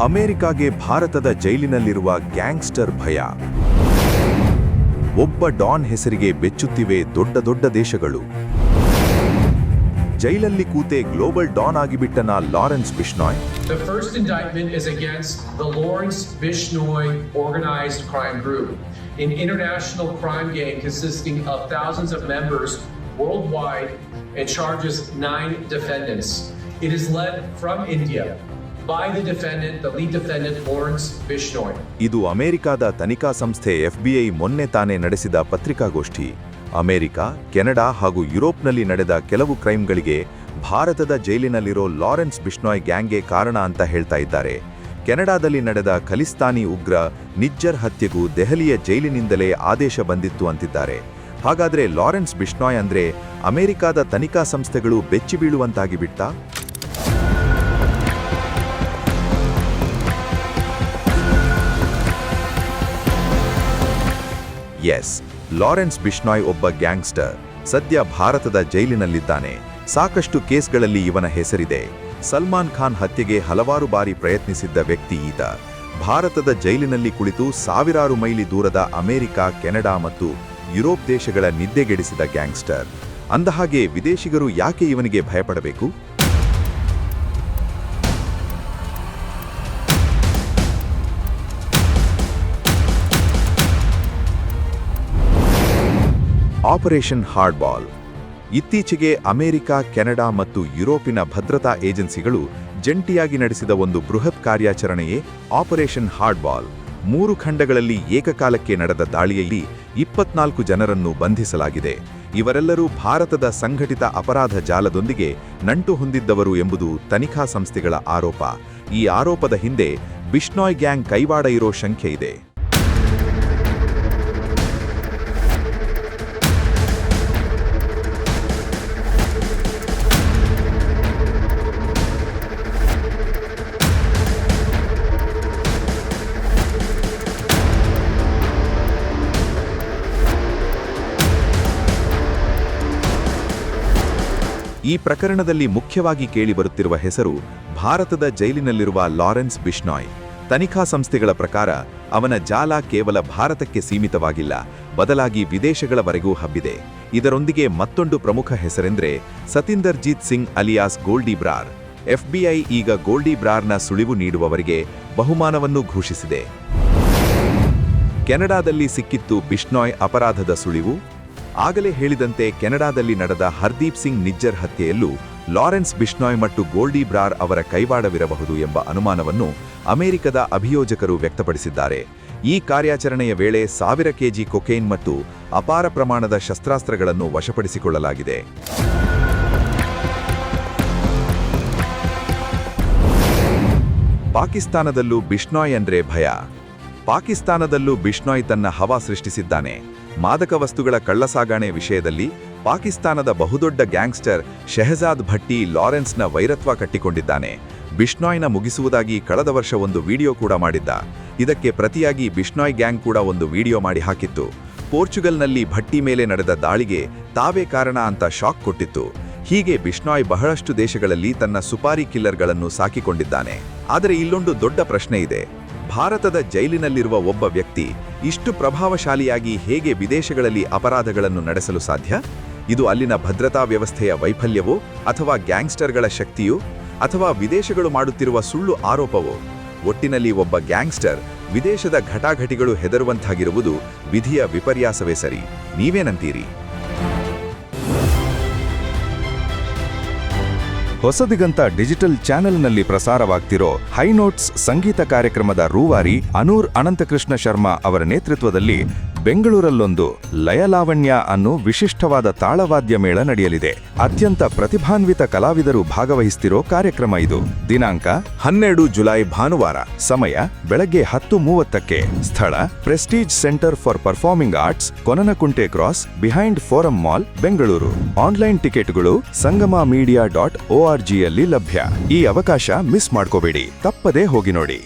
ಅಮೆರಿಕಾಗೆ ಭಾರತದ ಜೈಲಿನಲ್ಲಿರುವ ಗ್ಯಾಂಗ್ಸ್ಟರ್ ಭಯ. ಒಬ್ಬ ಡಾನ್ ಹೆಸರಿಗೆ ಬೆಚ್ಚುತ್ತಿವೆ ದೊಡ್ಡ ದೊಡ್ಡ ದೇಶಗಳು. ಜೈಲಲ್ಲಿ ಕೂತೆ ಗ್ಲೋಬಲ್ ಡಾನ್ ಆಗಿಬಿಟ್ಟನ Lawrence Bishnoi. The first indictment is against the Lawrence Bishnoi organized crime group, an international crime gang consisting of thousands of members worldwide and charges 9 defendants. It is led from India by the defendant, the lead defendant, Lawrence Bishnoi. ಇದು ಅಮೆರಿಕಾದ ತನಿಖಾ ಸಂಸ್ಥೆ FBI ಮೊನ್ನೆ ತಾನೇ ನಡೆಸಿದ ಪತ್ರಿಕಾಗೋಷ್ಠಿ. America, Canada ಹಾಗೂ ಯುರೋಪ್ನಲ್ಲಿ ನಡೆದ ಕೆಲವು ಕ್ರೈಮ್ಗಳಿಗೆ ಭಾರತದ ಜೈಲಿನಲ್ಲಿರೋ ಲಾರೆನ್ಸ್ ಬಿಷ್ಣೋಯ್ ಗ್ಯಾಂಗ್ಗೆ ಕಾರಣ ಅಂತ ಹೇಳ್ತಾ ಇದ್ದಾರೆ. ಕೆನಡಾದಲ್ಲಿ ನಡೆದ ಖಲಿಸ್ತಾನಿ ಉಗ್ರ ನಿಜ್ಜರ್ ಹತ್ಯೆಗೂ ದೆಹಲಿಯ ಜೈಲಿನಿಂದಲೇ ಆದೇಶ ಬಂದಿತ್ತು ಅಂತಿದ್ದಾರೆ. ಹಾಗಾದ್ರೆ ಲಾರೆನ್ಸ್ ಬಿಷ್ಣೋಯ್ ಅಂದ್ರೆ ಅಮೆರಿಕಾದ ತನಿಖಾ ಸಂಸ್ಥೆಗಳು ಬೆಚ್ಚಿ ಬೀಳುವಂತಾಗಿಬಿಟ್ಟ? ಎಸ್, ಲಾರೆನ್ಸ್ ಬಿಷ್ಣೋಯ್ ಒಬ್ಬ ಗ್ಯಾಂಗ್ಸ್ಟರ್. ಸದ್ಯ ಭಾರತದ ಜೈಲಿನಲ್ಲಿದ್ದಾನೆ. ಸಾಕಷ್ಟು ಕೇಸ್ಗಳಲ್ಲಿ ಇವನ ಹೆಸರಿದೆ. ಸಲ್ಮಾನ್ ಖಾನ್ ಹತ್ಯೆಗೆ ಹಲವಾರು ಬಾರಿ ಪ್ರಯತ್ನಿಸಿದ್ದ ವ್ಯಕ್ತಿ ಈತ. ಭಾರತದ ಜೈಲಿನಲ್ಲಿ ಕುಳಿತು ಸಾವಿರಾರು ಮೈಲಿ ದೂರದ ಅಮೆರಿಕ, ಕೆನಡಾ ಮತ್ತು ಯುರೋಪ್ ದೇಶಗಳ ನಿದ್ದೆಗೆಡಿಸಿದ ಗ್ಯಾಂಗ್ಸ್ಟರ್. ಅಂದಹಾಗೆ ವಿದೇಶಿಗರು ಯಾಕೆ ಇವನಿಗೆ ಭಯಪಡಬೇಕು? ಆಪರೇಷನ್ ಹಾರ್ಡ್ಬಾಲ್. ಇತ್ತೀಚೆಗೆ ಅಮೆರಿಕ, ಕೆನಡಾ ಮತ್ತು ಯುರೋಪಿನ ಭದ್ರತಾ ಏಜೆನ್ಸಿಗಳು ಜಂಟಿಯಾಗಿ ನಡೆಸಿದ ಒಂದು ಬೃಹತ್ ಕಾರ್ಯಾಚರಣೆಯೇ ಆಪರೇಷನ್ ಹಾರ್ಡ್ಬಾಲ್. 3 ಖಂಡಗಳಲ್ಲಿ ಏಕಕಾಲಕ್ಕೆ ನಡೆದ ದಾಳಿಯಲ್ಲಿ 24 ಜನರನ್ನು ಬಂಧಿಸಲಾಗಿದೆ. ಇವರೆಲ್ಲರೂ ಭಾರತದ ಸಂಘಟಿತ ಅಪರಾಧ ಜಾಲದೊಂದಿಗೆ ನಂಟು ಹೊಂದಿದ್ದವರು ಎಂಬುದು ತನಿಖಾ ಸಂಸ್ಥೆಗಳ ಆರೋಪ. ಈ ಆರೋಪದ ಹಿಂದೆ ಬಿಷ್ಣೋಯ್ ಗ್ಯಾಂಗ್ ಕೈವಾಡ ಇರೋ ಶಂಕೆ ಇದೆ. ಈ ಪ್ರಕರಣದಲ್ಲಿ ಮುಖ್ಯವಾಗಿ ಕೇಳಿಬರುತ್ತಿರುವ ಹೆಸರು ಭಾರತದ ಜೈಲಿನಲ್ಲಿರುವ ಲಾರೆನ್ಸ್ ಬಿಷ್ಣೋಯ್. ತನಿಖಾ ಸಂಸ್ಥೆಗಳ ಪ್ರಕಾರ ಅವನ ಜಾಲ ಕೇವಲ ಭಾರತಕ್ಕೆ ಸೀಮಿತವಾಗಿಲ್ಲ, ಬದಲಾಗಿ ವಿದೇಶಗಳವರೆಗೂ ಹಬ್ಬಿದೆ. ಇದರೊಂದಿಗೆ ಮತ್ತೊಂದು ಪ್ರಮುಖ ಹೆಸರೆಂದ್ರೆ ಸತಿಂದರ್ಜೀತ್ ಸಿಂಗ್ ಅಲಿಯಾಸ್ ಗೋಲ್ಡಿ ಬ್ರಾರ್. FBI ಈಗ ಗೋಲ್ಡಿ ಬ್ರಾರ್ನ ಸುಳಿವು ನೀಡುವವರಿಗೆ ಬಹುಮಾನವನ್ನು ಘೋಷಿಸಿದೆ. ಕೆನಡಾದಲ್ಲಿ ಸಿಕ್ಕಿತ್ತು ಬಿಷ್ಣೋಯ್ ಅಪರಾಧದ ಸುಳಿವು. ಆಗಲೇ ಹೇಳಿದಂತೆ ಕೆನಡಾದಲ್ಲಿ ನಡೆದ ಹರ್ದೀಪ್ ಸಿಂಗ್ ನಿಜ್ಜರ್ ಹತ್ಯೆಯಲ್ಲೂ ಲಾರೆನ್ಸ್ ಬಿಷ್ಣೋಯ್ ಮತ್ತು ಗೋಲ್ಡಿ ಬ್ರಾರ್ ಅವರ ಕೈವಾಡವಿರಬಹುದು ಎಂಬ ಅನುಮಾನವನ್ನು ಅಮೆರಿಕದ ಅಭಿಯೋಜಕರು ವ್ಯಕ್ತಪಡಿಸಿದ್ದಾರೆ. ಈ ಕಾರ್ಯಾಚರಣೆಯ ವೇಳೆ 1000 ಕೆಜಿ ಕೊಕೇನ್ ಮತ್ತು ಅಪಾರ ಪ್ರಮಾಣದ ಶಸ್ತ್ರಾಸ್ತ್ರಗಳನ್ನು ವಶಪಡಿಸಿಕೊಳ್ಳಲಾಗಿದೆ. ಪಾಕಿಸ್ತಾನದಲ್ಲೂ ಬಿಷ್ಣೋಯ್ ಅಂದ್ರೆ ಭಯ. ಪಾಕಿಸ್ತಾನದಲ್ಲೂ ಬಿಷ್ಣೋಯ್ ತನ್ನ ಹವಾ ಸೃಷ್ಟಿಸಿದ್ದಾನೆ. ಮಾದಕ ವಸ್ತುಗಳ ಕಳ್ಳಸಾಗಣೆ ವಿಷಯದಲ್ಲಿ ಪಾಕಿಸ್ತಾನದ ಬಹುದೊಡ್ಡ ಗ್ಯಾಂಗ್ಸ್ಟರ್ ಶೆಹಜಾದ್ ಭಟ್ಟಿ ಲಾರೆನ್ಸ್ನ ವೈರತ್ವ ಕಟ್ಟಿಕೊಂಡಿದ್ದಾನೆ. ಬಿಷ್ಣೋಯ್ನ ಮುಗಿಸುವುದಾಗಿ ಕಳೆದ ವರ್ಷ ಒಂದು ವಿಡಿಯೋ ಕೂಡ ಮಾಡಿದ್ದ. ಇದಕ್ಕೆ ಪ್ರತಿಯಾಗಿ ಬಿಷ್ಣೋಯ್ ಗ್ಯಾಂಗ್ ಕೂಡ ಒಂದು ವಿಡಿಯೋ ಮಾಡಿ ಹಾಕಿತ್ತು. ಪೋರ್ಚುಗಲ್ನಲ್ಲಿ ಭಟ್ಟಿ ಮೇಲೆ ನಡೆದ ದಾಳಿಗೆ ತಾವೇ ಕಾರಣ ಅಂತ ಶಾಕ್ ಕೊಟ್ಟಿತ್ತು. ಹೀಗೆ ಬಿಷ್ಣೋಯ್ ಬಹಳಷ್ಟು ದೇಶಗಳಲ್ಲಿ ತನ್ನ ಸುಪಾರಿ ಕಿಲ್ಲರ್ಗಳನ್ನು ಸಾಕಿಕೊಂಡಿದ್ದಾನೆ. ಆದರೆ ಇಲ್ಲೊಂದು ದೊಡ್ಡ ಪ್ರಶ್ನೆ ಇದೆ. ಭಾರತದ ಜೈಲಿನಲ್ಲಿರುವ ಒಬ್ಬ ವ್ಯಕ್ತಿ ಇಷ್ಟು ಪ್ರಭಾವಶಾಲಿಯಾಗಿ ಹೇಗೆ ವಿದೇಶಗಳಲ್ಲಿ ಅಪರಾಧಗಳನ್ನು ನಡೆಸಲು ಸಾಧ್ಯ? ಇದು ಅಲ್ಲಿನ ಭದ್ರತಾ ವ್ಯವಸ್ಥೆಯ ವೈಫಲ್ಯವೋ, ಅಥವಾ ಗ್ಯಾಂಗ್ಸ್ಟರ್ಗಳ ಶಕ್ತಿಯೋ, ಅಥವಾ ವಿದೇಶಗಳು ಮಾಡುತ್ತಿರುವ ಸುಳ್ಳು ಆರೋಪವೋ? ಒಟ್ಟಿನಲ್ಲಿ ಒಬ್ಬ ಗ್ಯಾಂಗ್ಸ್ಟರ್ ವಿದೇಶದ ಘಟಾಘಟಿಗಳು ಹೆದರುವಂತಾಗಿರುವುದು ವಿಧಿಯ ವಿಪರ್ಯಾಸವೇ ಸರಿ. ನೀವೇನಂತೀರಿ? ಹೊಸದಿಗಂತ ಡಿಜಿಟಲ್ ಚಾನೆಲ್ನಲ್ಲಿ ಪ್ರಸಾರವಾಗ್ತಿರೋ ಹೈನೋಟ್ಸ್ ಸಂಗೀತ ಕಾರ್ಯಕ್ರಮದ ರೂವಾರಿ ಅನೂರ್ ಅನಂತಕೃಷ್ಣ ಶರ್ಮಾ ಅವರ ನೇತೃತ್ವದಲ್ಲಿ ಬೆಂಗಳೂರಲ್ಲೊಂದು ಲಯಲಾವಣ್ಯ ಅನ್ನೋ ವಿಶಿಷ್ಟವಾದ ತಾಳವಾದ್ಯ ಮೇಳ ನಡೆಯಲಿದೆ. ಅತ್ಯಂತ ಪ್ರತಿಭಾನ್ವಿತ ಕಲಾವಿದರು ಭಾಗವಹಿಸ್ತಿರೋ ಕಾರ್ಯಕ್ರಮ ಇದು. ದಿನಾಂಕ 12 ಜುಲೈ ಭಾನುವಾರ. ಸಮಯ ಬೆಳಗ್ಗೆ 10:30ಕ್ಕೆ. ಸ್ಥಳ Prestige Centre for Performing Arts, Konanakunte cross, behind Forum Mall, Bengaluru. Online ಟಿಕೆಟ್ಗಳು ಸಂಗಮmedia.org ಯಲ್ಲಿ ಲಭ್ಯ. ಈ ಅವಕಾಶ ಮಿಸ್ ಮಾಡ್ಕೋಬೇಡಿ. ತಪ್ಪದೇ ಹೋಗಿ ನೋಡಿ.